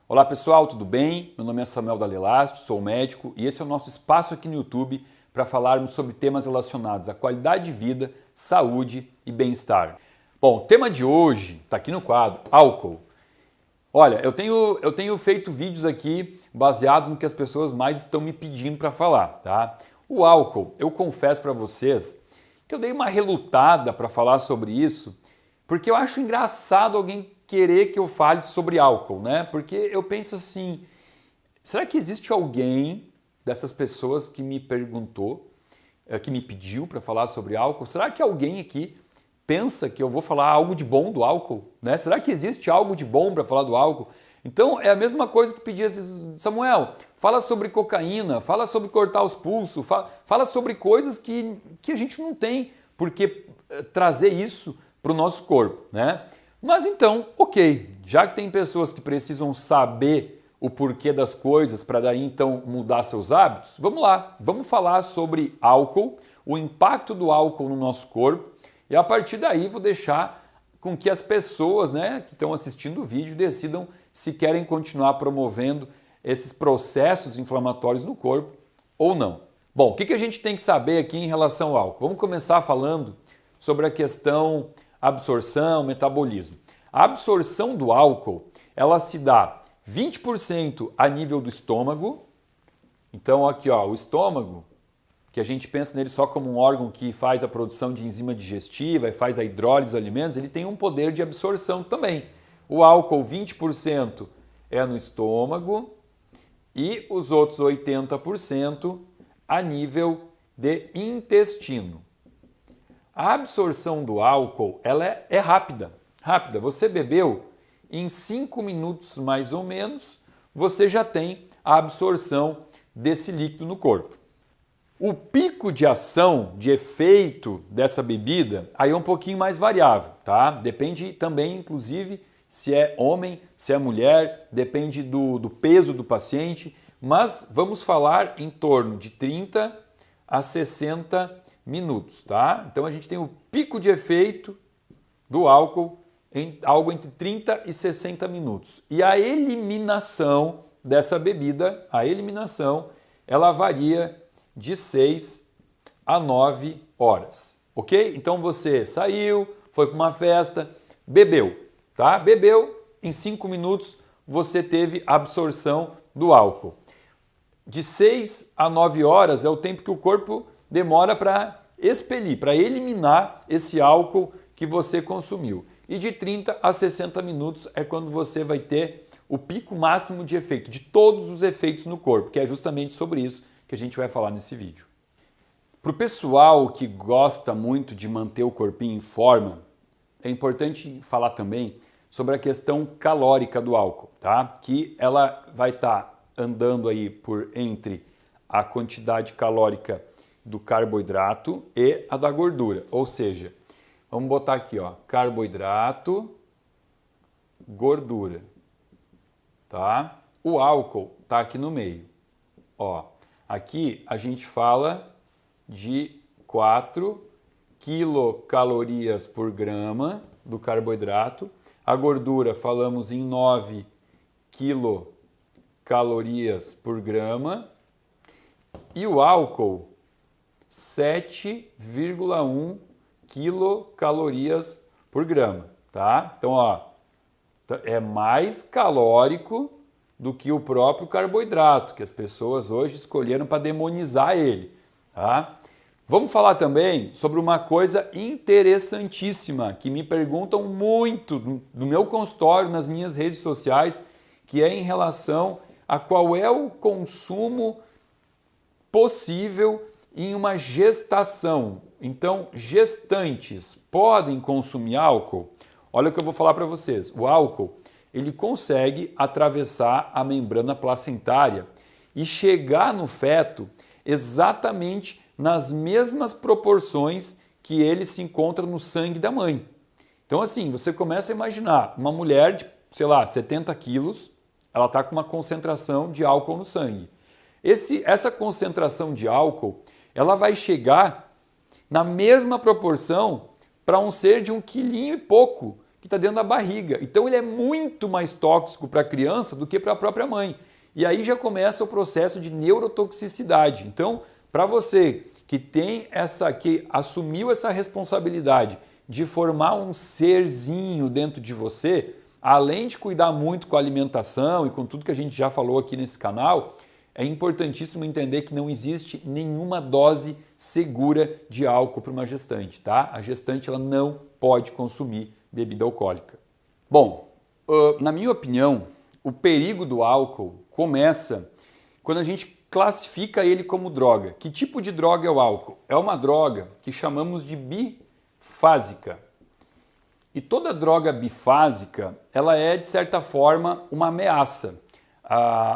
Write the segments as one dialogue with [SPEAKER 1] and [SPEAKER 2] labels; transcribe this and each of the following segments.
[SPEAKER 1] Olá pessoal, tudo bem? Meu nome é Samuel Dalelast, sou médico e esse é o nosso espaço aqui no YouTube para falarmos sobre temas relacionados à qualidade de vida, saúde e bem-estar. Bom, o tema de hoje está aqui no quadro, álcool. Olha, eu tenho feito vídeos aqui baseado no que as pessoas mais estão me pedindo para falar, tá? O álcool, eu confesso para vocês que eu dei uma relutada para falar sobre isso, porque eu acho engraçado alguém querer que eu fale sobre álcool, né? Porque eu penso assim, será que existe alguém dessas pessoas que me perguntou, que me pediu para falar sobre álcool? Será que alguém aqui pensa que eu vou falar algo de bom do álcool, né? Será que existe algo de bom para falar do álcool? Então é a mesma coisa que pedir assim, Samuel, fala sobre cocaína, fala sobre cortar os pulsos, fala sobre coisas que a gente não tem por que trazer isso para o nosso corpo, né? Mas então, ok, já que tem pessoas que precisam saber o porquê das coisas para daí então mudar seus hábitos, vamos lá, vamos falar sobre álcool, o impacto do álcool no nosso corpo e a partir daí vou deixar com que as pessoas, né, que estão assistindo o vídeo decidam se querem continuar promovendo esses processos inflamatórios no corpo ou não. Bom, o que a gente tem que saber aqui em relação ao álcool? Vamos começar falando sobre a questão absorção, metabolismo. A absorção do álcool, ela se dá 20% a nível do estômago. Então aqui, ó, o estômago, que a gente pensa nele só como um órgão que faz a produção de enzima digestiva e faz a hidrólise dos alimentos, ele tem um poder de absorção também. O álcool, 20% é no estômago e os outros 80% a nível de intestino. A absorção do álcool ela é rápida. Você bebeu, em 5 minutos mais ou menos, você já tem a absorção desse líquido no corpo. O pico de ação, de efeito dessa bebida, aí é um pouquinho mais variável, tá? Depende também, inclusive, se é homem, se é mulher, depende do peso do paciente, mas vamos falar em torno de 30 a 60 minutos, tá? Então a gente tem o pico de efeito do álcool em algo entre 30 e 60 minutos. E a eliminação dessa bebida, ela varia de 6 a 9 horas, ok? Então você saiu, foi para uma festa, bebeu, tá? Bebeu, em 5 minutos você teve absorção do álcool. De 6 a 9 horas é o tempo que o corpo demora para expelir, para eliminar esse álcool que você consumiu. E de 30 a 60 minutos é quando você vai ter o pico máximo de efeito, de todos os efeitos no corpo, que é justamente sobre isso que a gente vai falar nesse vídeo. Para o pessoal que gosta muito de manter o corpinho em forma, é importante falar também sobre a questão calórica do álcool, tá? Que ela vai estar andando aí por entre a quantidade calórica do carboidrato e a da gordura. Ou seja, vamos botar aqui, ó, carboidrato, gordura, tá? O álcool tá aqui no meio. Ó, aqui a gente fala de 4 quilocalorias por grama do carboidrato. A gordura falamos em 9 quilocalorias por grama. E o álcool 7,1 quilocalorias por grama, tá? Então, ó, é mais calórico do que o próprio carboidrato, que as pessoas hoje escolheram para demonizar ele, tá? Vamos falar também sobre uma coisa interessantíssima que me perguntam muito no meu consultório, nas minhas redes sociais, que é em relação a qual é o consumo possível em uma gestação. Então, gestantes podem consumir álcool? Olha o que eu vou falar para vocês. O álcool, ele consegue atravessar a membrana placentária e chegar no feto exatamente nas mesmas proporções que ele se encontra no sangue da mãe. Então, assim, você começa a imaginar uma mulher de, sei lá, 70 quilos, ela está com uma concentração de álcool no sangue. Essa concentração de álcool, ela vai chegar na mesma proporção para um ser de 1,5 kg que está dentro da barriga. Então ele é muito mais tóxico para a criança do que para a própria mãe. E aí já começa o processo de neurotoxicidade. Então, para você que assumiu essa responsabilidade de formar um serzinho dentro de você, além de cuidar muito com a alimentação e com tudo que a gente já falou aqui nesse canal, é importantíssimo entender que não existe nenhuma dose segura de álcool para uma gestante, tá? A gestante ela não pode consumir bebida alcoólica. Bom, na minha opinião, o perigo do álcool começa quando a gente classifica ele como droga. Que tipo de droga é o álcool? É uma droga que chamamos de bifásica. E toda droga bifásica, ela é, de certa forma, uma ameaça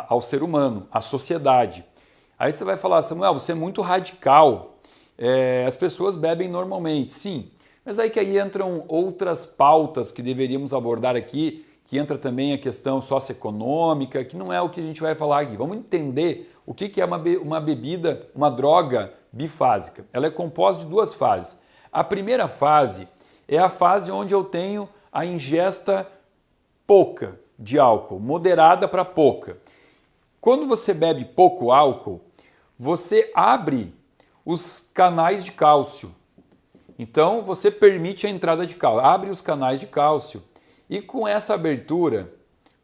[SPEAKER 1] ao ser humano, à sociedade. Aí você vai falar, Samuel, você é muito radical, as pessoas bebem normalmente. Sim, mas aí que aí entram outras pautas que deveríamos abordar aqui, que entra também a questão socioeconômica, que não é o que a gente vai falar aqui. Vamos entender o que é uma bebida, uma droga bifásica. Ela é composta de duas fases. A primeira fase é a fase onde eu tenho a ingesta pouca de álcool, moderada para pouca. Quando você bebe pouco álcool, você abre os canais de cálcio. Então você permite a entrada de cálcio, abre os canais de cálcio. E com essa abertura,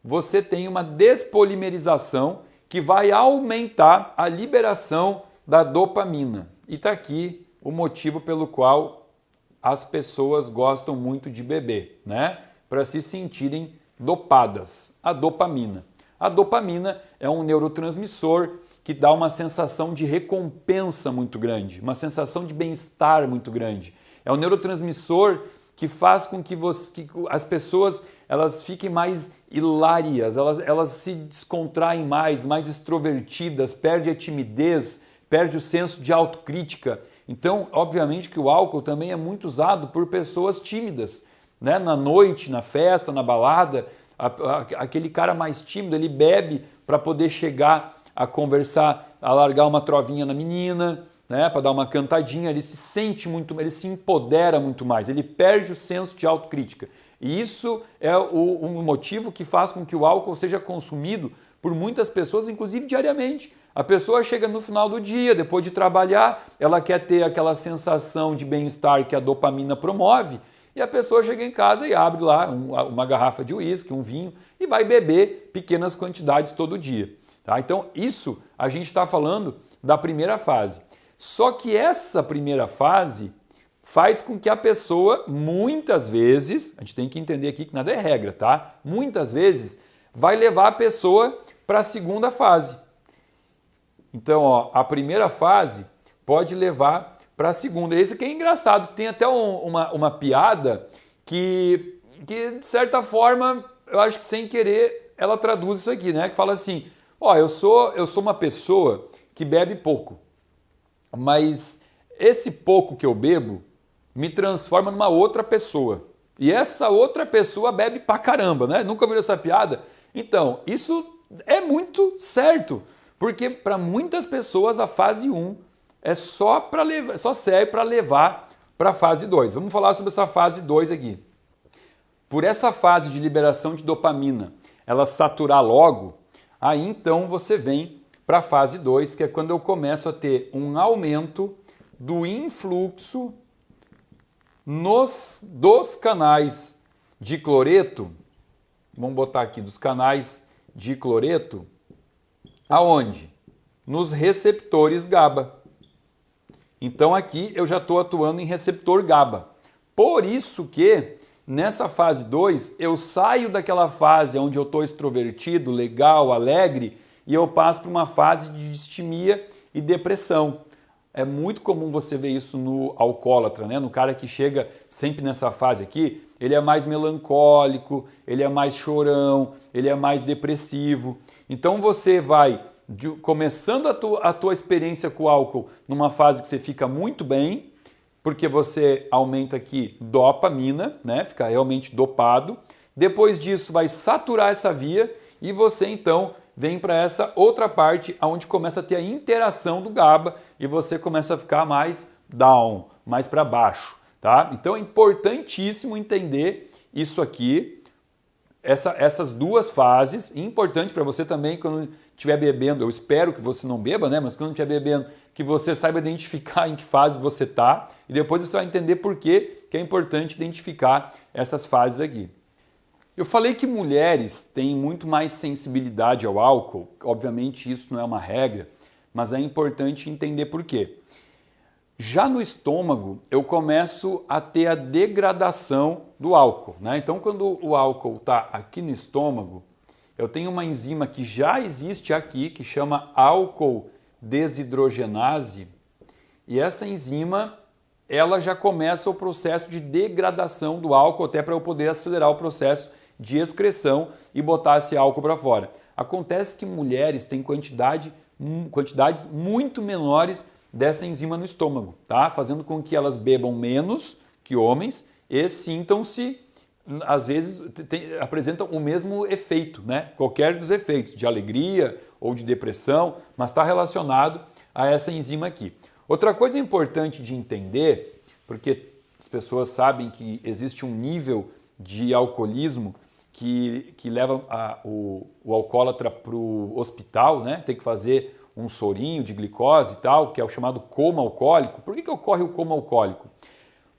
[SPEAKER 1] você tem uma despolimerização que vai aumentar a liberação da dopamina. E está aqui o motivo pelo qual as pessoas gostam muito de beber, né? Para se sentirem dopadas. A dopamina. A dopamina é um neurotransmissor que dá uma sensação de recompensa muito grande, uma sensação de bem-estar muito grande. É um neurotransmissor que faz com que as pessoas elas fiquem mais hilárias, elas se descontraem mais extrovertidas, perde a timidez, perde o senso de autocrítica. Então, obviamente que o álcool também é muito usado por pessoas tímidas, né? Na noite, na festa, na balada, aquele cara mais tímido, ele bebe para poder chegar a conversar, a largar uma trovinha na menina, né, para dar uma cantadinha, ele se sente muito, ele se empodera muito mais, ele perde o senso de autocrítica. E isso é um motivo que faz com que o álcool seja consumido por muitas pessoas, inclusive diariamente. A pessoa chega no final do dia, depois de trabalhar, ela quer ter aquela sensação de bem-estar que a dopamina promove, e a pessoa chega em casa e abre lá uma garrafa de uísque, um vinho, e vai beber pequenas quantidades todo dia. Tá? Então, isso a gente está falando da primeira fase. Só que essa primeira fase faz com que a pessoa, muitas vezes, a gente tem que entender aqui que nada é regra, tá? Muitas vezes vai levar a pessoa para a segunda fase. Então, ó, a primeira fase pode levar para a segunda. Esse aqui é engraçado, tem até uma piada que, de certa forma, eu acho que sem querer, ela traduz isso aqui, né? Que fala assim, ó, eu sou uma pessoa que bebe pouco. Mas esse pouco que eu bebo me transforma numa outra pessoa. E essa outra pessoa bebe pra caramba, né? Nunca ouviu essa piada? Então, isso é muito certo, porque para muitas pessoas a fase 1 é só serve para levar para a fase 2. Vamos falar sobre essa fase 2 aqui. Por essa fase de liberação de dopamina, ela saturar logo, aí então você vem para a fase 2, que é quando eu começo a ter um aumento do influxo dos canais de cloreto, vamos botar aqui, dos canais de cloreto, aonde? Nos receptores GABA. Então aqui eu já estou atuando em receptor GABA. Por isso que nessa fase 2 eu saio daquela fase onde eu estou extrovertido, legal, alegre, e eu passo para uma fase de distimia e depressão. É muito comum você ver isso no alcoólatra, né? No cara que chega sempre nessa fase aqui, ele é mais melancólico, ele é mais chorão, ele é mais depressivo. Então você vai começando a tua experiência com o álcool numa fase que você fica muito bem, porque você aumenta aqui dopamina, né? Fica realmente dopado. Depois disso vai saturar essa via e você então vem para essa outra parte onde começa a ter a interação do GABA e você começa a ficar mais down, mais para baixo, tá? Então é importantíssimo entender isso aqui, essas duas fases, importante para você também quando estiver bebendo, eu espero que você não beba, né? Mas quando estiver bebendo, que você saiba identificar em que fase você está e depois você vai entender por que é importante identificar essas fases aqui. Eu falei que mulheres têm muito mais sensibilidade ao álcool, obviamente isso não é uma regra, mas é importante entender por quê. Já no estômago, eu começo a ter a degradação do álcool, né? Então, quando o álcool está aqui no estômago, eu tenho uma enzima que já existe aqui, que chama álcool desidrogenase, e essa enzima, ela já começa o processo de degradação do álcool, até para eu poder acelerar o processo de excreção e botar esse álcool para fora. Acontece que mulheres têm quantidades muito menores dessa enzima no estômago, tá? Fazendo com que elas bebam menos que homens e sintam-se, às vezes, apresentam o mesmo efeito, né? Qualquer dos efeitos, de alegria ou de depressão, mas está relacionado a essa enzima aqui. Outra coisa importante de entender, porque as pessoas sabem que existe um nível de alcoolismo que leva o alcoólatra para o hospital, né? Tem que fazer um sorinho de glicose e tal, que é o chamado coma alcoólico. Por que ocorre o coma alcoólico?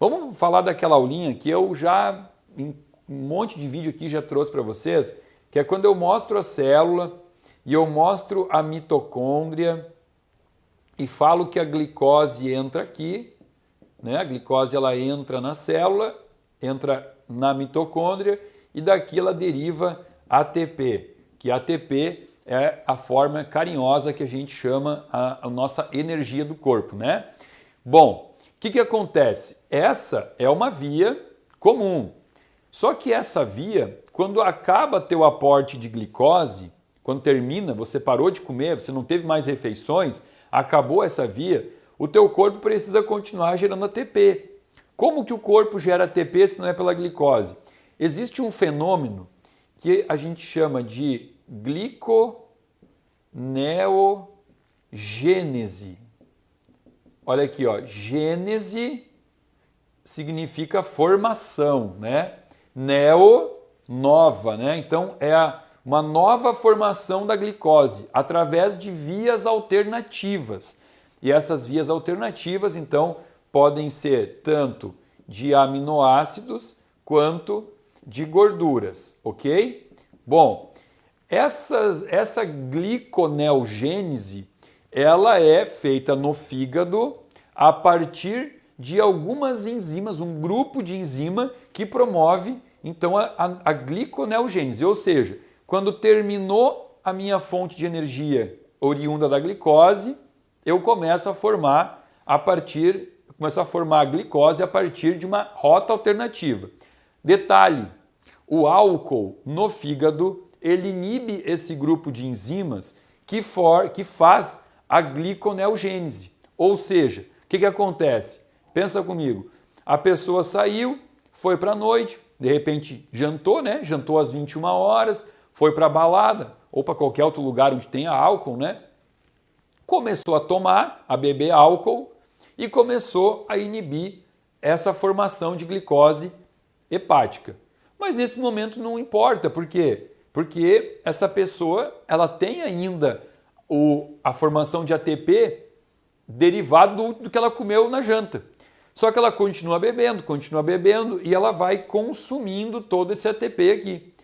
[SPEAKER 1] Vamos falar daquela aulinha que eu já, em um monte de vídeo aqui, já trouxe para vocês, que é quando eu mostro a célula e eu mostro a mitocôndria e falo que a glicose entra aqui, né? A glicose ela entra na célula, entra na mitocôndria e daqui ela deriva ATP, que ATP é a forma carinhosa que a gente chama a nossa energia do corpo, né? Bom, o que acontece? Essa é uma via comum. Só que essa via, quando acaba teu aporte de glicose, quando termina, você parou de comer, você não teve mais refeições, acabou essa via, o teu corpo precisa continuar gerando ATP. Como que o corpo gera ATP se não é pela glicose? Existe um fenômeno que a gente chama de gliconeogênese. Olha aqui, ó, gênese significa formação, né? Neo, nova, né? Então é uma nova formação da glicose através de vias alternativas. E essas vias alternativas, então, podem ser tanto de aminoácidos quanto de gorduras, ok? Bom, essa gliconeogênese, ela é feita no fígado a partir de algumas enzimas, um grupo de enzima que promove, então, a gliconeogênese. Ou seja, quando terminou a minha fonte de energia oriunda da glicose, eu começo a formar a glicose a partir de uma rota alternativa. Detalhe, o álcool no fígado, ele inibe esse grupo de enzimas que faz a gliconeogênese. Ou seja, o que acontece? Pensa comigo, a pessoa saiu, foi para a noite, de repente jantou, né? Jantou às 21 horas, foi para a balada ou para qualquer outro lugar onde tenha álcool, né? Começou a tomar, a beber álcool e começou a inibir essa formação de glicose hepática. Mas nesse momento não importa, por quê? Porque essa pessoa ela tem ainda a formação de ATP derivado do que ela comeu na janta. Só que ela continua bebendo e ela vai consumindo todo esse ATP aqui.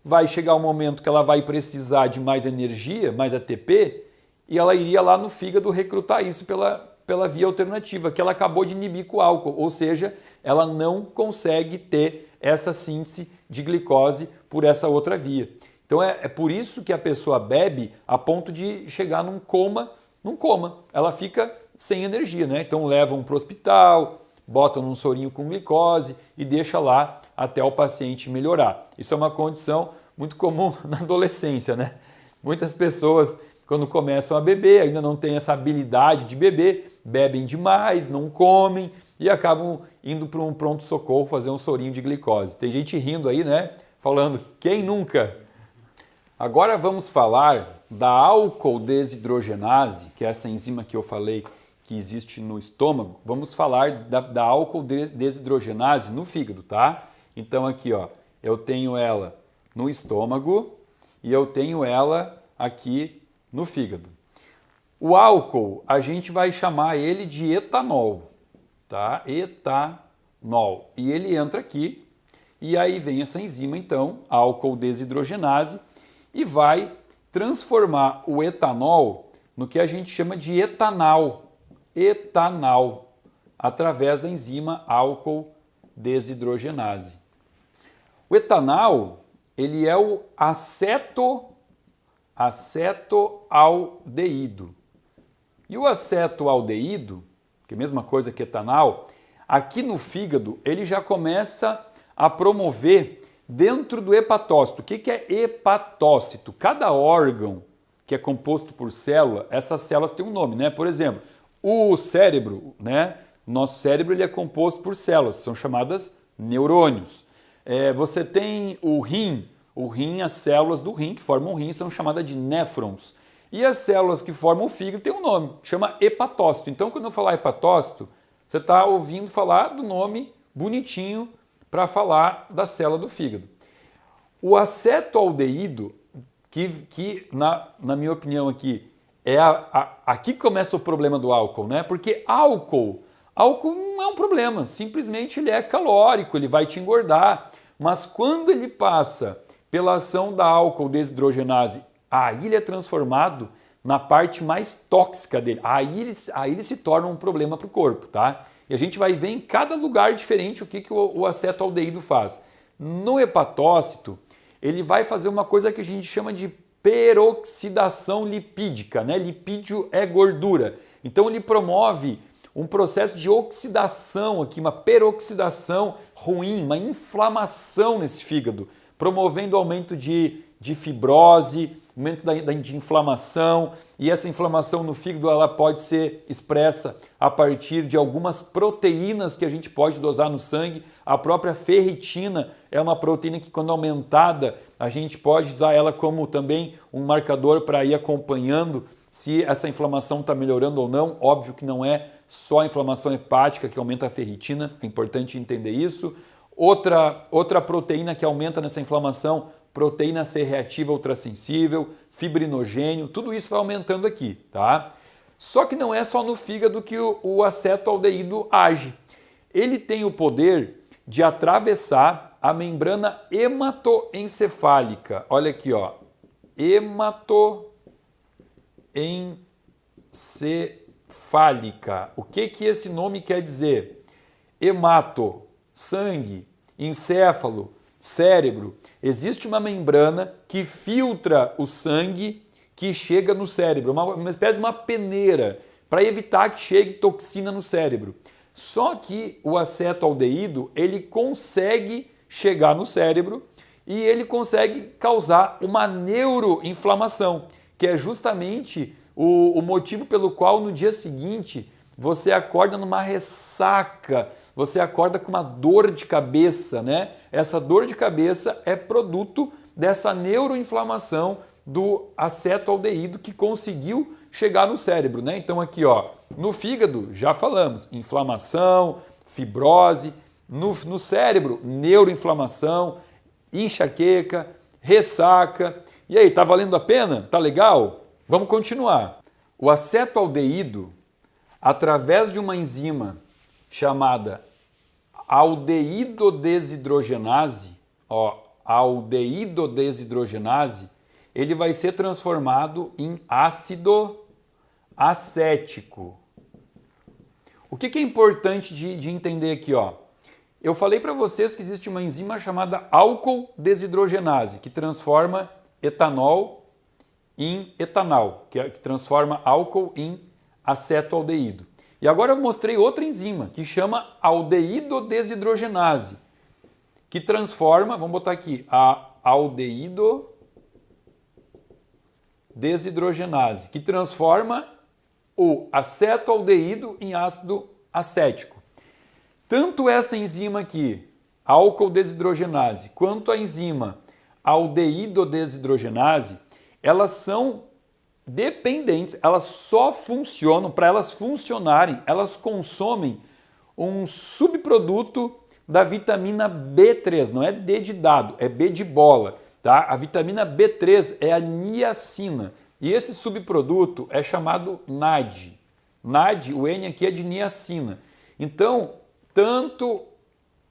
[SPEAKER 1] Vai chegar um momento que ela vai precisar de mais energia, mais ATP, e ela iria lá no fígado recrutar isso pela via alternativa, que ela acabou de inibir com o álcool, ou seja, ela não consegue ter essa síntese de glicose por essa outra via. Então é por isso que a pessoa bebe a ponto de chegar num coma, ela fica sem energia, né? Então levam para o hospital, botam num sorinho com glicose e deixa lá até o paciente melhorar. Isso é uma condição muito comum na adolescência, né? Muitas pessoas, quando começam a beber, ainda não têm essa habilidade de beber, bebem demais, não comem e acabam indo para um pronto-socorro fazer um sorinho de glicose. Tem gente rindo aí, né? Falando, quem nunca? Agora vamos falar da álcool desidrogenase, que é essa enzima que eu falei que existe no estômago. Vamos falar da álcool desidrogenase no fígado, tá? Então aqui, ó, eu tenho ela no estômago e eu tenho ela aqui no fígado. O álcool, a gente vai chamar ele de etanol, tá? Etanol. E ele entra aqui e aí vem essa enzima, então, álcool desidrogenase, e vai transformar o etanol no que a gente chama de etanal, através da enzima álcool desidrogenase. O etanal, ele é o acetoaldeído. E o acetoaldeído, que é a mesma coisa que etanal, aqui no fígado ele já começa a promover dentro do hepatócito. O que é hepatócito? Cada órgão que é composto por célula, essas células têm um nome, né? Por exemplo, o cérebro, né? Nosso cérebro ele é composto por células, são chamadas neurônios. Você tem o rim, as células do rim que formam o rim são chamadas de néfrons. E as células que formam o fígado têm um nome, chama hepatócito. Então, quando eu falar hepatócito, você está ouvindo falar do nome bonitinho para falar da célula do fígado. O acetoaldeído, que na minha opinião aqui, aqui começa o problema do álcool, né? Porque álcool não é um problema, simplesmente ele é calórico, ele vai te engordar. Mas quando ele passa pela ação da álcool desidrogenase, aí ele é transformado na parte mais tóxica dele. Aí ele se torna um problema para o corpo, tá? E a gente vai ver em cada lugar diferente o que o acetoaldeído faz. No hepatócito, ele vai fazer uma coisa que a gente chama de peroxidação lipídica, né? Lipídio é gordura. Então ele promove um processo de oxidação aqui, uma peroxidação ruim, uma inflamação nesse fígado, promovendo aumento de fibrose, aumento de inflamação, e essa inflamação no fígado ela pode ser expressa a partir de algumas proteínas que a gente pode dosar no sangue. A própria ferritina é uma proteína que, quando aumentada, a gente pode usar ela como também um marcador para ir acompanhando se essa inflamação está melhorando ou não. Óbvio que não é só a inflamação hepática que aumenta a ferritina, é importante entender isso. Outra proteína que aumenta nessa inflamação, proteína C reativa ultrassensível, fibrinogênio, tudo isso vai aumentando aqui, tá? Só que não é só no fígado que o acetoaldeído age. Ele tem o poder de atravessar a membrana hematoencefálica. Olha aqui, ó. Hematoencefálica. O que esse nome quer dizer? Hemato, sangue, encéfalo, cérebro. Existe uma membrana que filtra o sangue que chega no cérebro, uma espécie de uma peneira, para evitar que chegue toxina no cérebro. Só que o acetoaldeído, ele consegue chegar no cérebro e ele consegue causar uma neuroinflamação, que é justamente o motivo pelo qual no dia seguinte você acorda numa ressaca, você acorda com uma dor de cabeça, né? Essa dor de cabeça é produto dessa neuroinflamação do acetoaldeído que conseguiu chegar no cérebro, né? Então aqui, ó, no fígado, já falamos, inflamação, fibrose, no cérebro, neuroinflamação, enxaqueca, ressaca. E aí, tá valendo a pena? Tá legal? Vamos continuar. O acetoaldeído, através de uma enzima chamada aldeídodesidrogenase, ele vai ser transformado em ácido acético. O que é importante de entender aqui, ó? Eu falei para vocês que existe uma enzima chamada álcool desidrogenase, que transforma etanol em etanal, que transforma álcool em acetoaldeído. E agora eu mostrei outra enzima, que chama aldeídodesidrogenase, que transforma, vamos botar aqui, a aldeídodesidrogenase, que transforma o acetoaldeído em ácido acético. Tanto essa enzima aqui, álcool desidrogenase, quanto a enzima aldeídodesidrogenase, elas são dependentes, elas só funcionam, para elas funcionarem, elas consomem um subproduto da vitamina B3, não é D de dado, é B de bola, tá? A vitamina B3 é a niacina e esse subproduto é chamado NAD. NAD, o N aqui é de niacina. Então, tanto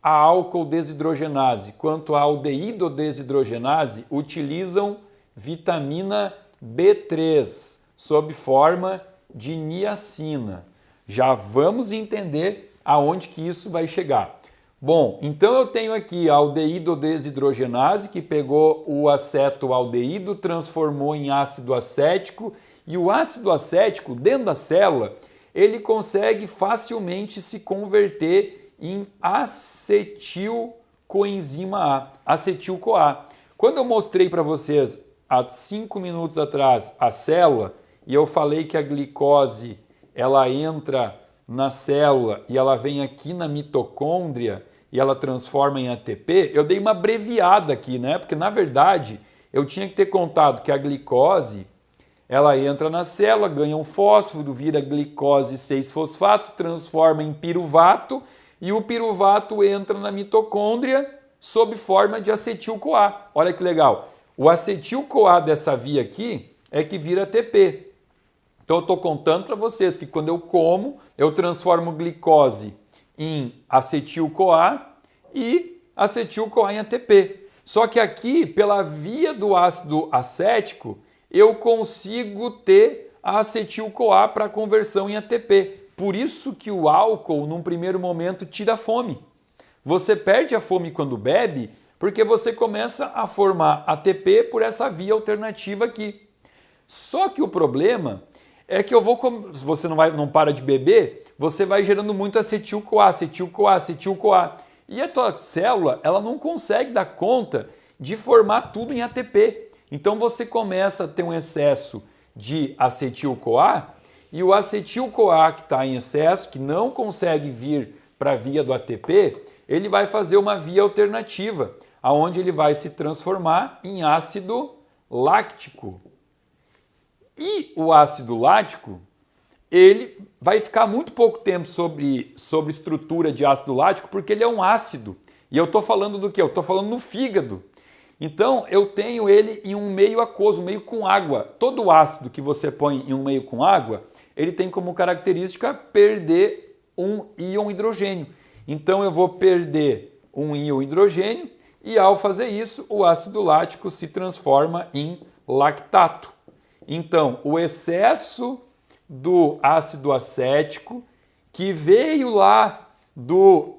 [SPEAKER 1] a álcool desidrogenase quanto a aldeído desidrogenase utilizam vitamina B3 sob forma de niacina. Já vamos entender aonde que isso vai chegar. Bom, então eu tenho aqui a aldeído desidrogenase que pegou o acetoaldeído, transformou em ácido acético e o ácido acético dentro da célula ele consegue facilmente se converter em acetilcoenzima A, acetil-CoA. Quando eu mostrei para vocês há 5 minutos atrás a célula e eu falei que a glicose ela entra na célula e ela vem aqui na mitocôndria e ela transforma em ATP, eu dei uma abreviada aqui, né? Porque na verdade eu tinha que ter contado que a glicose ela entra na célula, ganha um fósforo, vira glicose 6-fosfato, transforma em piruvato e o piruvato entra na mitocôndria sob forma de acetil-CoA. Olha que legal. O acetil-CoA dessa via aqui é que vira ATP. Então eu estou contando para vocês que quando eu como, eu transformo glicose em acetil-CoA e acetil-CoA em ATP. Só que aqui, pela via do ácido acético, eu consigo ter a acetil-CoA para conversão em ATP. Por isso que o álcool, num primeiro momento, tira a fome. Você perde a fome quando bebe, porque você começa a formar ATP por essa via alternativa aqui. Só que o problema é que se você não para de beber, você vai gerando muito acetil-CoA, acetil-CoA, acetil-CoA. E a tua célula, ela não consegue dar conta de formar tudo em ATP. Então você começa a ter um excesso de acetil-CoA e o acetil-CoA que está em excesso, que não consegue vir para a via do ATP, ele vai fazer uma via alternativa, onde ele vai se transformar em ácido láctico. E o ácido lático, ele vai ficar muito pouco tempo sobre estrutura de ácido lático, porque ele é um ácido. E eu estou falando do quê? Eu estou falando no fígado. Então, eu tenho ele em um meio aquoso, um meio com água. Todo ácido que você põe em um meio com água, ele tem como característica perder um íon hidrogênio. Então, eu vou perder um íon hidrogênio e, ao fazer isso, o ácido lático se transforma em lactato. Então, o excesso do ácido acético, que veio lá do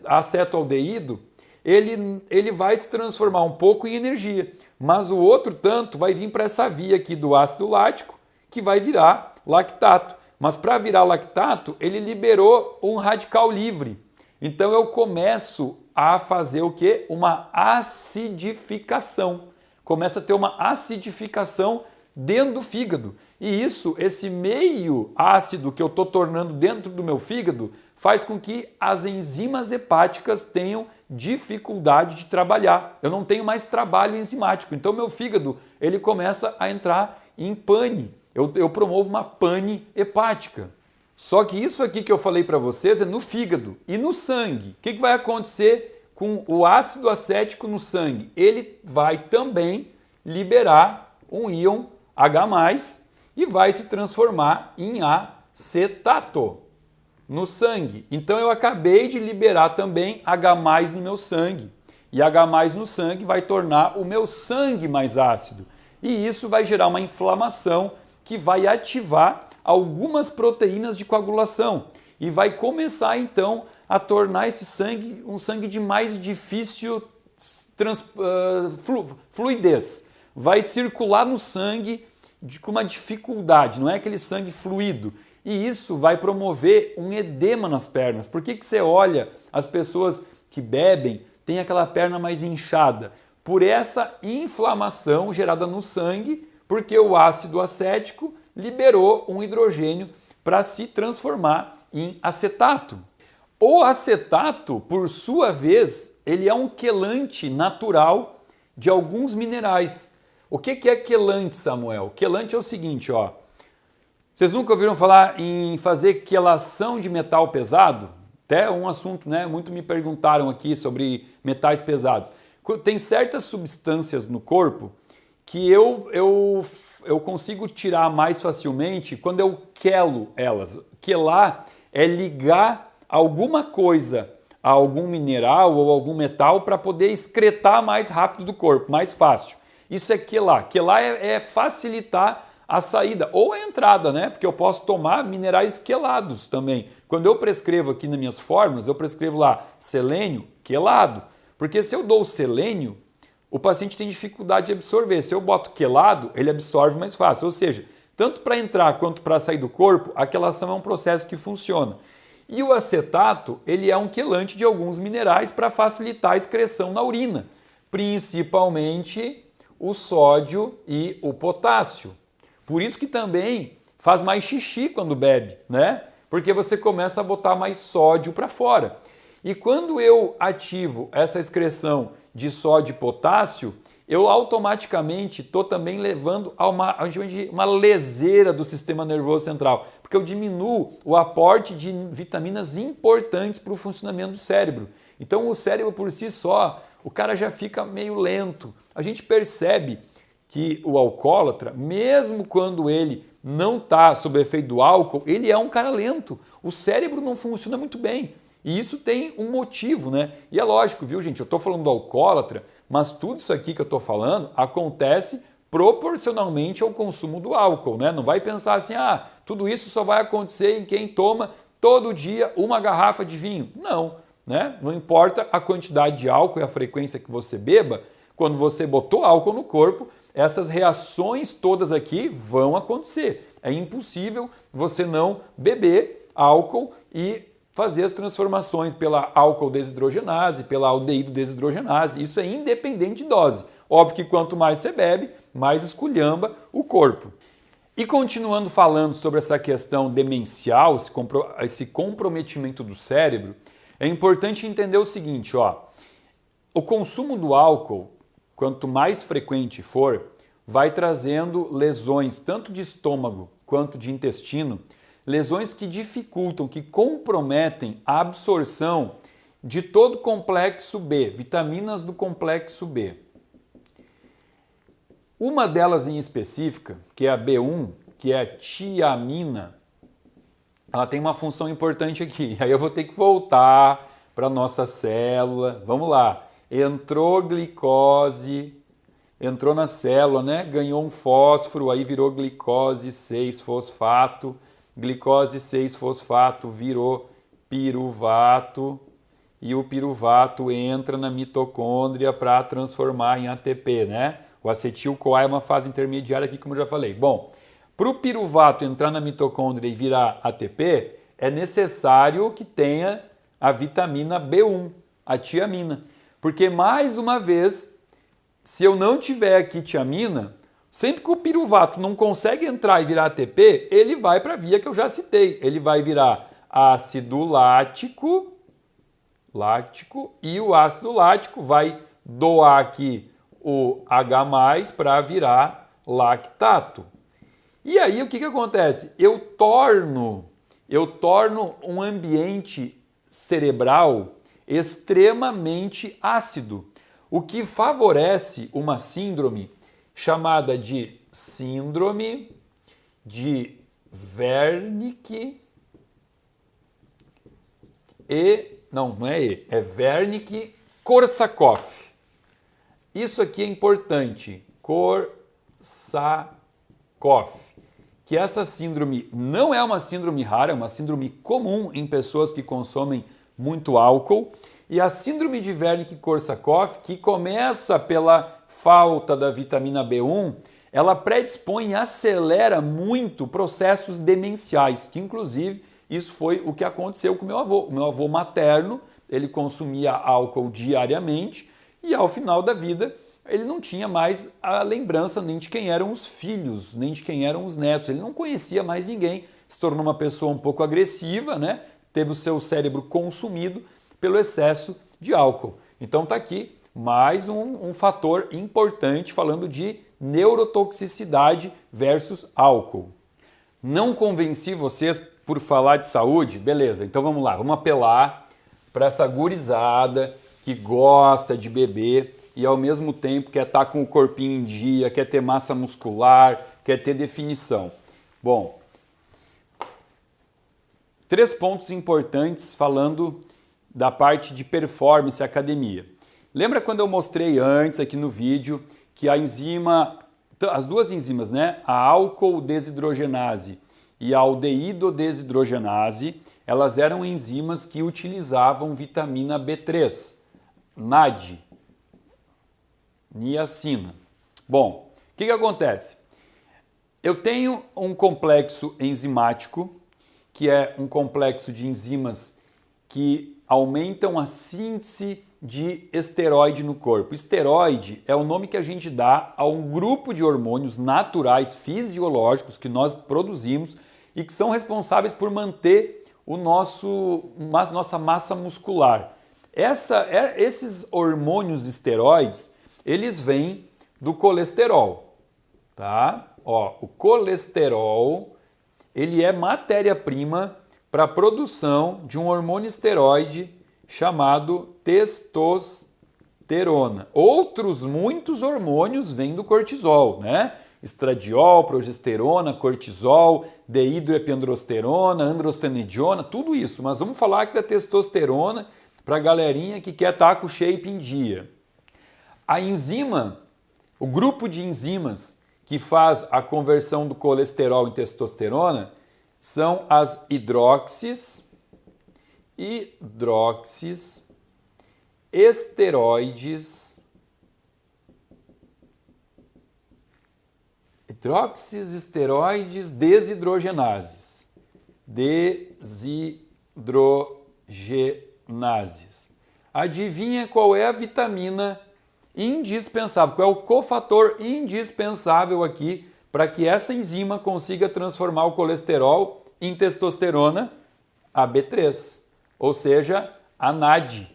[SPEAKER 1] acetoaldeído, ele vai se transformar um pouco em energia, mas o outro tanto vai vir para essa via aqui do ácido lático, que vai virar lactato. Mas para virar lactato, ele liberou um radical livre. Então eu começo a fazer o quê? Uma acidificação. Começa a ter uma acidificação dentro do fígado. E isso, esse meio ácido que eu estou tornando dentro do meu fígado, faz com que as enzimas hepáticas tenham dificuldade de trabalhar. Eu não tenho mais trabalho enzimático. Então, meu fígado ele começa a entrar em pane. Eu promovo uma pane hepática. Só que isso aqui que eu falei para vocês é no fígado e no sangue. O que vai acontecer com o ácido acético no sangue? Ele vai também liberar um íon H+, e vai se transformar em acetato no sangue. Então eu acabei de liberar também H+ no meu sangue. E H+ no sangue vai tornar o meu sangue mais ácido. E isso vai gerar uma inflamação que vai ativar algumas proteínas de coagulação e vai começar então a tornar esse sangue um sangue de mais difícil fluidez. Vai circular no sangue com uma dificuldade, não é aquele sangue fluido. E isso vai promover um edema nas pernas. Por que você olha as pessoas que bebem, tem aquela perna mais inchada? Por essa inflamação gerada no sangue, porque o ácido acético liberou um hidrogênio para se transformar em acetato. O acetato, por sua vez, ele é um quelante natural de alguns minerais. O que é quelante, Samuel? Quelante é o seguinte, ó. Vocês nunca ouviram falar em fazer quelação de metal pesado? Até um assunto, né? Muito me perguntaram aqui sobre metais pesados. Tem certas substâncias no corpo que eu consigo tirar mais facilmente quando eu quelo elas. Quelar é ligar alguma coisa a algum mineral ou algum metal para poder excretar mais rápido do corpo, mais fácil. Isso é quelar. Quelar é facilitar a saída ou a entrada, né? Porque eu posso tomar minerais quelados também. Quando eu prescrevo aqui nas minhas fórmulas, eu prescrevo lá selênio quelado. Porque se eu dou selênio, o paciente tem dificuldade de absorver. Se eu boto quelado, ele absorve mais fácil. Ou seja, tanto para entrar quanto para sair do corpo, a quelação é um processo que funciona. E o acetato, ele é um quelante de alguns minerais para facilitar a excreção na urina, principalmente o sódio e o potássio. Por isso que também faz mais xixi quando bebe, né? Porque você começa a botar mais sódio para fora. E quando eu ativo essa excreção de sódio e potássio, eu automaticamente estou também levando a uma leseira do sistema nervoso central, porque eu diminuo o aporte de vitaminas importantes para o funcionamento do cérebro. Então o cérebro por si só, o cara já fica meio lento. A gente percebe que o alcoólatra, mesmo quando ele não está sob efeito do álcool, ele é um cara lento. O cérebro não funciona muito bem. E isso tem um motivo, né? E é lógico, viu, gente? Eu estou falando do alcoólatra, mas tudo isso aqui que eu estou falando acontece proporcionalmente ao consumo do álcool, né? Não vai pensar assim, tudo isso só vai acontecer em quem toma todo dia uma garrafa de vinho. Não, né? Não importa a quantidade de álcool e a frequência que você beba, quando você botou álcool no corpo, essas reações todas aqui vão acontecer. É impossível você não beber álcool e fazer as transformações pela álcool desidrogenase, pela aldeído desidrogenase. Isso é independente de dose. Óbvio que quanto mais você bebe, mais esculhamba o corpo. E continuando falando sobre essa questão demencial, esse comprometimento do cérebro, é importante entender o seguinte, o consumo do álcool, quanto mais frequente for, vai trazendo lesões tanto de estômago quanto de intestino, lesões que dificultam, que comprometem a absorção de todo o complexo B, vitaminas do complexo B. Uma delas em específica, que é a B1, que é a tiamina, ela tem uma função importante aqui. Aí eu vou ter que voltar para a nossa célula. Vamos lá. Entrou glicose, entrou na célula, né? Ganhou um fósforo, aí virou glicose 6-fosfato. Glicose 6-fosfato virou piruvato. E o piruvato entra na mitocôndria para transformar em ATP, né? O acetil-CoA é uma fase intermediária aqui, como eu já falei. Bom, para o piruvato entrar na mitocôndria e virar ATP, é necessário que tenha a vitamina B1, a tiamina. Porque, mais uma vez, se eu não tiver aqui tiamina, sempre que o piruvato não consegue entrar e virar ATP, ele vai para a via que eu já citei. Ele vai virar ácido lático, e o ácido lático vai doar aqui o H+, para virar lactato. E aí o que acontece? Eu torno um ambiente cerebral extremamente ácido, o que favorece uma síndrome chamada de síndrome de Wernicke é Wernicke-Korsakoff. Isso aqui é importante, Korsakoff, que essa síndrome não é uma síndrome rara, é uma síndrome comum em pessoas que consomem muito álcool. E a síndrome de Wernicke-Korsakoff, que começa pela falta da vitamina B1, ela predispõe e acelera muito processos demenciais, que inclusive isso foi o que aconteceu com o meu avô. O meu avô materno, ele consumia álcool diariamente e ao final da vida ele não tinha mais a lembrança nem de quem eram os filhos, nem de quem eram os netos. Ele não conhecia mais ninguém, se tornou uma pessoa um pouco agressiva, né? Teve o seu cérebro consumido pelo excesso de álcool. Então está aqui mais um fator importante falando de neurotoxicidade versus álcool. Não convenci vocês por falar de saúde? Beleza, então vamos lá, vamos apelar para essa gurizada que gosta de beber e ao mesmo tempo quer estar com o corpinho em dia, quer ter massa muscular, quer ter definição. Bom, 3 pontos importantes falando da parte de performance e academia. Lembra quando eu mostrei antes aqui no vídeo que a enzima, as duas enzimas, né, a álcool desidrogenase e a aldeído desidrogenase, elas eram enzimas que utilizavam vitamina B3, NAD, niacina. Bom, o que acontece? Eu tenho um complexo enzimático, que é um complexo de enzimas que aumentam a síntese de esteroide no corpo. Esteroide é o nome que a gente dá a um grupo de hormônios naturais, fisiológicos, que nós produzimos e que são responsáveis por manter nossa massa muscular. Esses hormônios esteroides, eles vêm do colesterol, tá? Ó, o colesterol, ele é matéria-prima para a produção de um hormônio esteroide chamado testosterona. Outros muitos hormônios vêm do cortisol, né? Estradiol, progesterona, cortisol, dehidroepiandrosterona, androstenediona, tudo isso. Mas vamos falar aqui da testosterona para a galerinha que quer estar com o shape em dia. A enzima, o grupo de enzimas que faz a conversão do colesterol em testosterona são as hidroxis esteroides, desidrogenases. Adivinha qual é a vitamina indispensável, qual é o cofator indispensável aqui para que essa enzima consiga transformar o colesterol em testosterona? A B3, ou seja, a NAD,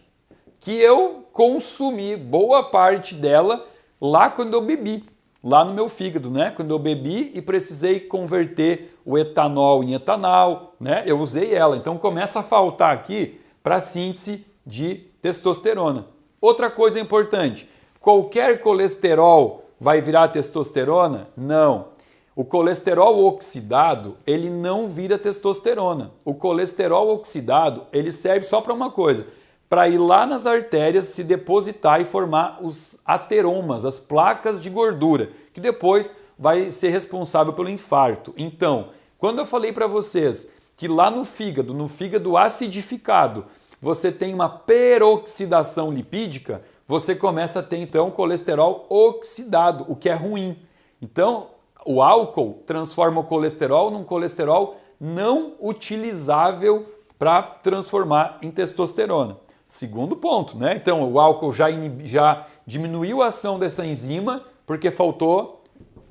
[SPEAKER 1] que eu consumi boa parte dela lá quando eu bebi, lá no meu fígado, né? Quando eu bebi e precisei converter o etanol em etanol, né? Eu usei ela, então começa a faltar aqui para a síntese de testosterona. Outra coisa importante, qualquer colesterol vai virar testosterona? Não. O colesterol oxidado, ele não vira testosterona. O colesterol oxidado, ele serve só para uma coisa, para ir lá nas artérias se depositar e formar os ateromas, as placas de gordura, que depois vai ser responsável pelo infarto. Então, quando eu falei para vocês que lá no fígado acidificado, você tem uma peroxidação lipídica, você começa a ter então colesterol oxidado, o que é ruim. Então, o álcool transforma o colesterol num colesterol não utilizável para transformar em testosterona. Segundo ponto, né? Então, o álcool já diminuiu a ação dessa enzima porque faltou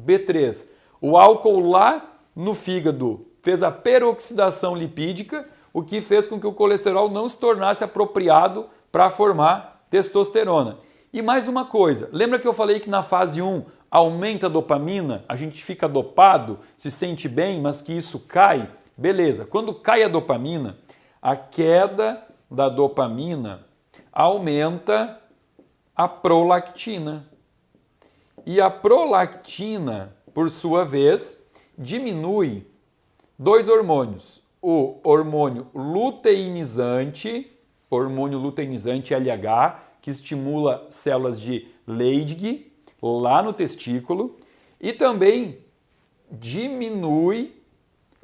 [SPEAKER 1] B3. O álcool lá no fígado fez a peroxidação lipídica, o que fez com que o colesterol não se tornasse apropriado para formar testosterona. E mais uma coisa, lembra que eu falei que na fase 1 aumenta a dopamina, a gente fica dopado, se sente bem, mas que isso cai? Beleza, quando cai a dopamina, a queda da dopamina aumenta a prolactina. E a prolactina, por sua vez, diminui 2 hormônios. O hormônio luteinizante LH, que estimula células de Leydig lá no testículo, e também diminui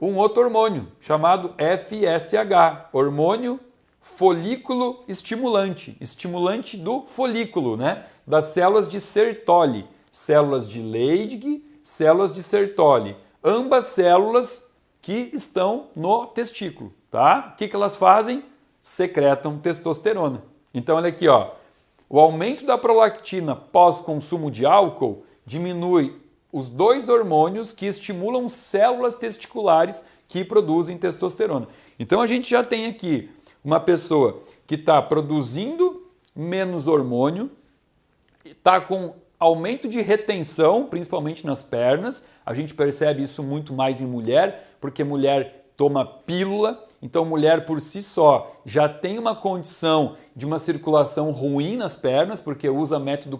[SPEAKER 1] um outro hormônio chamado FSH, hormônio folículo estimulante, estimulante do folículo, né? Das células de Sertoli, células de Leydig, células de Sertoli, ambas células que estão no testículo, tá? O que elas fazem? Secretam testosterona. Então olha aqui, ó, o aumento da prolactina pós-consumo de álcool diminui os 2 hormônios que estimulam células testiculares que produzem testosterona. Então a gente já tem aqui uma pessoa que está produzindo menos hormônio, está com aumento de retenção, principalmente nas pernas. A gente percebe isso muito mais em mulher, porque mulher toma pílula. Então, mulher por si só já tem uma condição de uma circulação ruim nas pernas, porque usa método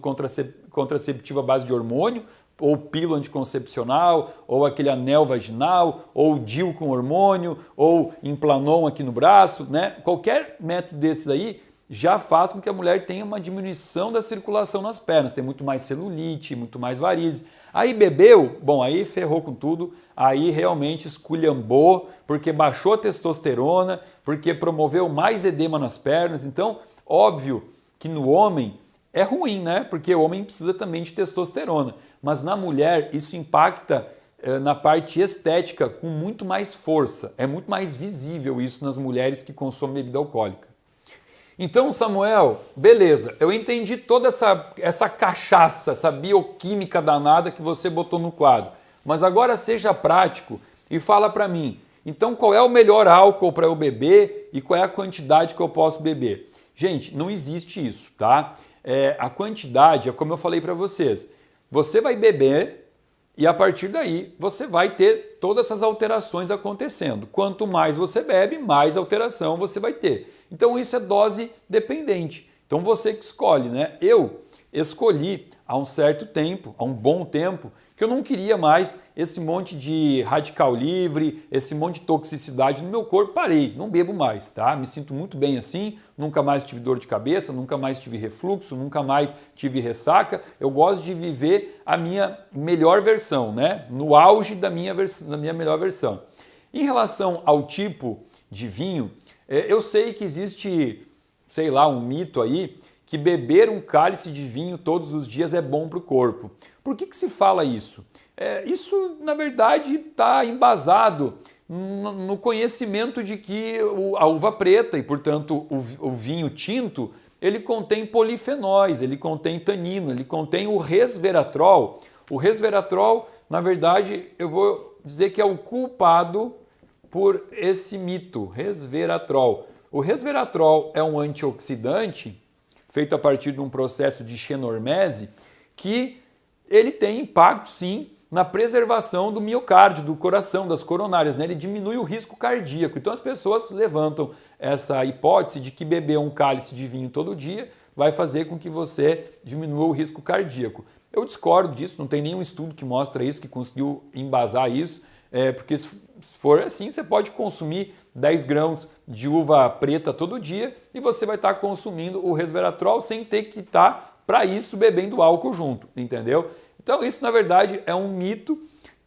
[SPEAKER 1] contraceptivo à base de hormônio, ou pílula anticoncepcional, ou aquele anel vaginal, ou DIU com hormônio, ou Implanon aqui no braço, né? Qualquer método desses aí já faz com que a mulher tenha uma diminuição da circulação nas pernas, tem muito mais celulite, muito mais varize. Aí bebeu, bom, aí ferrou com tudo, aí realmente esculhambou, porque baixou a testosterona, porque promoveu mais edema nas pernas. Então, óbvio que no homem é ruim, né? Porque o homem precisa também de testosterona. Mas na mulher isso impacta na parte estética com muito mais força. É muito mais visível isso nas mulheres que consomem bebida alcoólica. Então, Samuel, beleza, eu entendi toda essa cachaça, essa bioquímica danada que você botou no quadro. Mas agora seja prático e fala para mim, então qual é o melhor álcool para eu beber e qual é a quantidade que eu posso beber? Gente, não existe isso, tá? A quantidade é como eu falei para vocês. Você vai beber e a partir daí você vai ter todas essas alterações acontecendo. Quanto mais você bebe, mais alteração você vai ter. Então isso é dose dependente. Então você que escolhe, né? Eu escolhi há um certo tempo, há um bom tempo, que eu não queria mais esse monte de radical livre, esse monte de toxicidade no meu corpo. Parei, não bebo mais, tá? Me sinto muito bem assim, nunca mais tive dor de cabeça, nunca mais tive refluxo, nunca mais tive ressaca. Eu gosto de viver a minha melhor versão, né? No auge da minha melhor versão. Em relação ao tipo de vinho, eu sei que existe, sei lá, um mito aí que beber um cálice de vinho todos os dias é bom para o corpo. Por que se fala isso? Isso, na verdade, está embasado no conhecimento de que a uva preta e, portanto, o vinho tinto, ele contém polifenóis, ele contém tanino, ele contém o resveratrol. O resveratrol, na verdade, eu vou dizer que é o culpado por esse mito, resveratrol. O resveratrol é um antioxidante feito a partir de um processo de xenormese que ele tem impacto, sim, na preservação do miocárdio, do coração, das coronárias, né? Ele diminui o risco cardíaco. Então as pessoas levantam essa hipótese de que beber um cálice de vinho todo dia vai fazer com que você diminua o risco cardíaco. Eu discordo disso, não tem nenhum estudo que mostra isso, que conseguiu embasar isso, porque se for assim, você pode consumir 10 grãos de uva preta todo dia e você vai estar consumindo o resveratrol sem ter que estar, para isso, bebendo álcool junto, entendeu? Então isso, na verdade, é um mito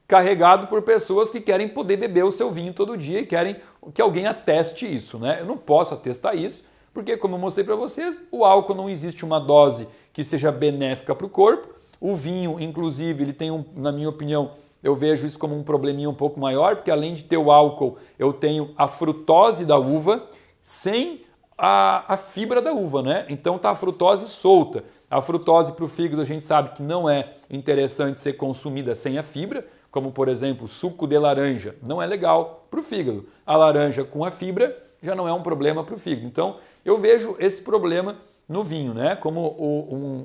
[SPEAKER 1] carregado por pessoas que querem poder beber o seu vinho todo dia e querem que alguém ateste isso, né? Eu não posso atestar isso, porque, como eu mostrei para vocês, o álcool não existe uma dose que seja benéfica para o corpo. O vinho, inclusive, ele tem, na minha opinião, eu vejo isso como um probleminha um pouco maior, porque além de ter o álcool, eu tenho a frutose da uva sem a fibra da uva, né? Então tá a frutose solta. A frutose para o fígado a gente sabe que não é interessante ser consumida sem a fibra, como por exemplo suco de laranja, não é legal para o fígado. A laranja com a fibra já não é um problema para o fígado. Então eu vejo esse problema no vinho, né? Como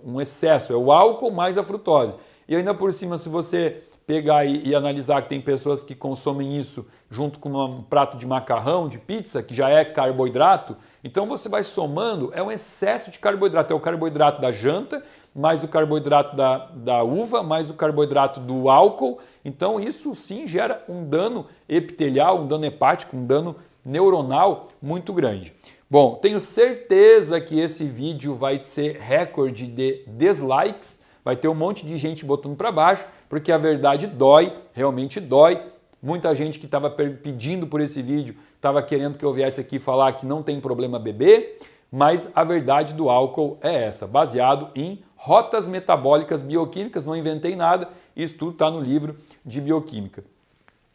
[SPEAKER 1] um excesso, é o álcool mais a frutose. E ainda por cima, se você pegar e analisar que tem pessoas que consomem isso junto com um prato de macarrão, de pizza, que já é carboidrato, então você vai somando, é um excesso de carboidrato. É o carboidrato da janta, mais o carboidrato da uva, mais o carboidrato do álcool. Então isso sim gera um dano epitelial, um dano hepático, um dano neuronal muito grande. Bom, tenho certeza que esse vídeo vai ser recorde de dislikes, vai ter um monte de gente botando para baixo, porque a verdade dói, realmente dói. Muita gente que estava pedindo por esse vídeo estava querendo que eu viesse aqui falar que não tem problema beber, mas a verdade do álcool é essa, baseado em rotas metabólicas bioquímicas, não inventei nada, isso tudo está no livro de bioquímica.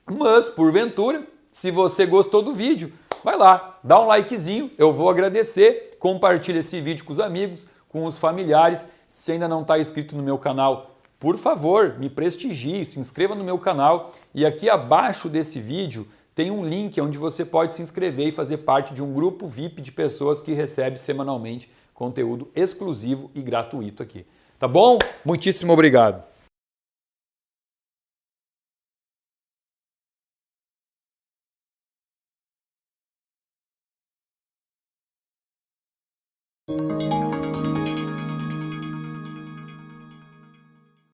[SPEAKER 1] Mas, porventura, se você gostou do vídeo, vai lá, dá um likezinho, eu vou agradecer, compartilha esse vídeo com os amigos, com os familiares. Se ainda não está inscrito no meu canal, por favor, me prestigie, se inscreva no meu canal e aqui abaixo desse vídeo tem um link onde você pode se inscrever e fazer parte de um grupo VIP de pessoas que recebe semanalmente conteúdo exclusivo e gratuito aqui. Tá bom? Muitíssimo obrigado!